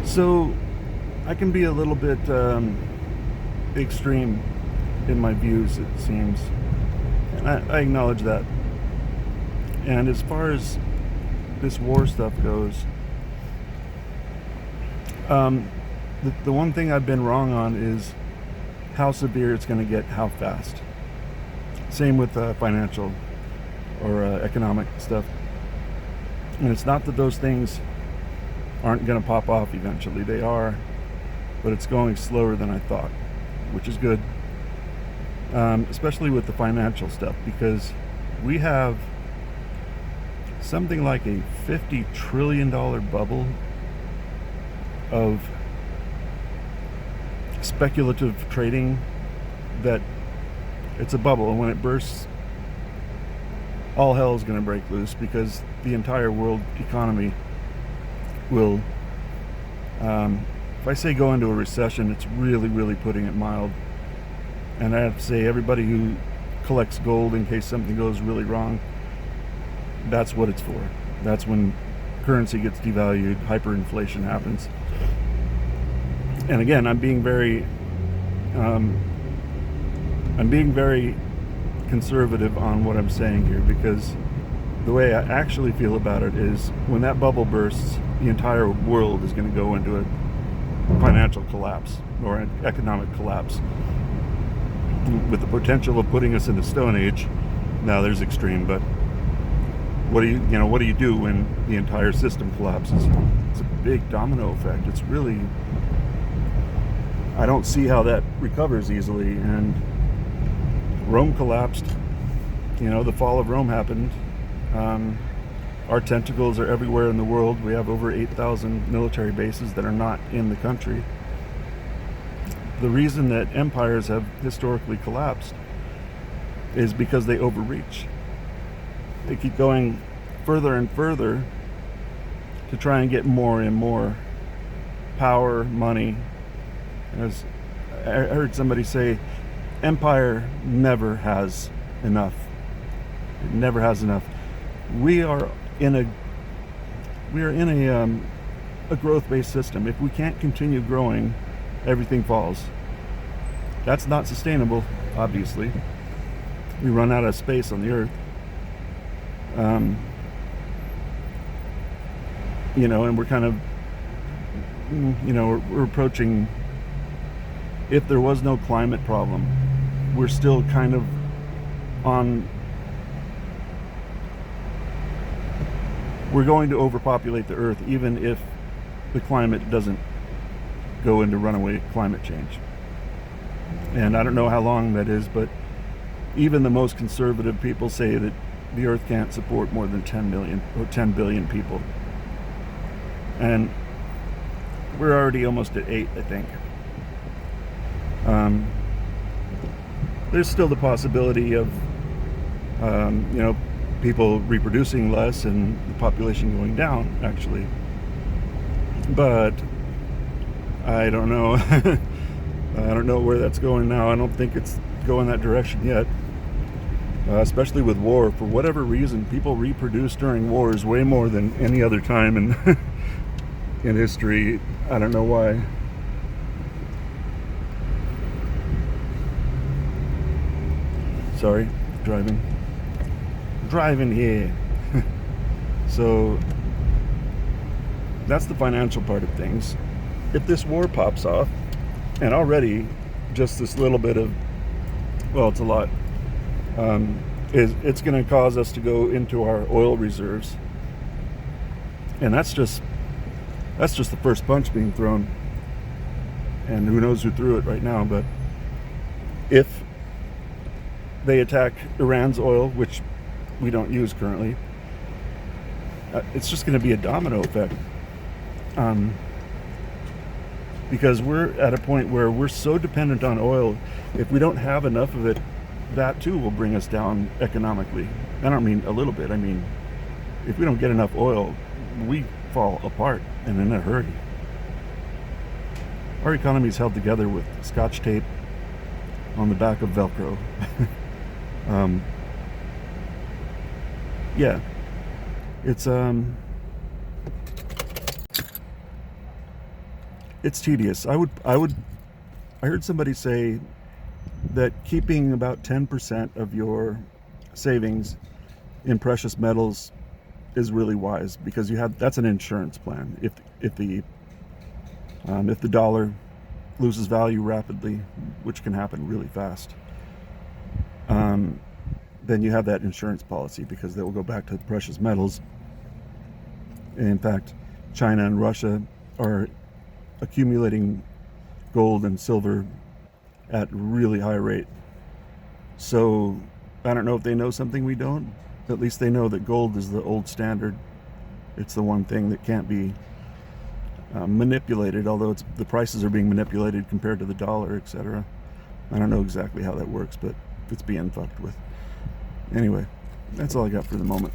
So I can be a little bit extreme in my views, it seems, and I acknowledge that. And as far as this war stuff goes, the one thing I've been wrong on is how severe it's going to get, how fast. Same with financial or economic stuff. And it's not that those things aren't going to pop off eventually. They are, but it's going slower than I thought, which is good. Especially with the financial stuff, because we have something like a $50 trillion bubble of speculative trading that it's a bubble, and when it bursts, all hell is going to break loose, because the entire world economy will, if I say go into a recession, it's really, really putting it mild. And I have to say, everybody who collects gold in case something goes really wrong, that's what it's for. That's when currency gets devalued, hyperinflation happens. And again, I'm being very conservative on what I'm saying here, because the way I actually feel about it is when that bubble bursts, the entire world is going to go into a financial collapse or an economic collapse, with the potential of putting us in the Stone Age. Now there's extreme, but what do you do when the entire system collapses? It's a big domino effect. It's really, I don't see how that recovers easily. And Rome collapsed. The fall of Rome happened. Our tentacles are everywhere in the world. We have over 8,000 military bases that are not in the country. The reason that empires have historically collapsed is because they overreach. They keep going further and further to try and get more and more power, money. As I heard somebody say, empire never has enough. It never has enough. We are in a growth-based system. If we can't continue growing, everything falls. That's not sustainable, obviously. We run out of space on the earth. And we're kind of, we're approaching, if there was no climate problem, we're still kind of we're going to overpopulate the earth, even if the climate doesn't go into runaway climate change. And I don't know how long that is, but even the most conservative people say that the earth can't support more than 10 million or 10 billion people. And we're already almost at 8, I think. There's still the possibility of, people reproducing less and the population going down, actually. But I don't know. I don't know where that's going now. I don't think it's going that direction yet. Especially with war. For whatever reason, people reproduce during wars way more than any other time in history. I don't know why. Sorry, driving here. So that's the financial part of things. If this war pops off, and already just this little bit of, well, it's a lot, it's going to cause us to go into our oil reserves, and that's just the first punch being thrown, and who knows who threw it right now. But if they attack Iran's oil, which we don't use currently, it's just going to be a domino effect, because we're at a point where we're so dependent on oil. If we don't have enough of it, that too will bring us down economically. I don't mean a little bit. I mean, if we don't get enough oil, we fall apart, and in a hurry. Our economy is held together with Scotch tape on the back of Velcro. Yeah, it's it's tedious. I heard somebody say that keeping about 10% of your savings in precious metals is really wise, because that's an insurance plan. If the dollar loses value rapidly, which can happen really fast, then you have that insurance policy, because they will go back to precious metals. And in fact, China and Russia are accumulating gold and silver at really high rate. So I don't know if they know something we don't. At least they know that gold is the old standard. It's the one thing that can't be manipulated, although the prices are being manipulated compared to the dollar, etc. I don't know exactly how that works, but it's being fucked with. Anyway, that's all I got for the moment.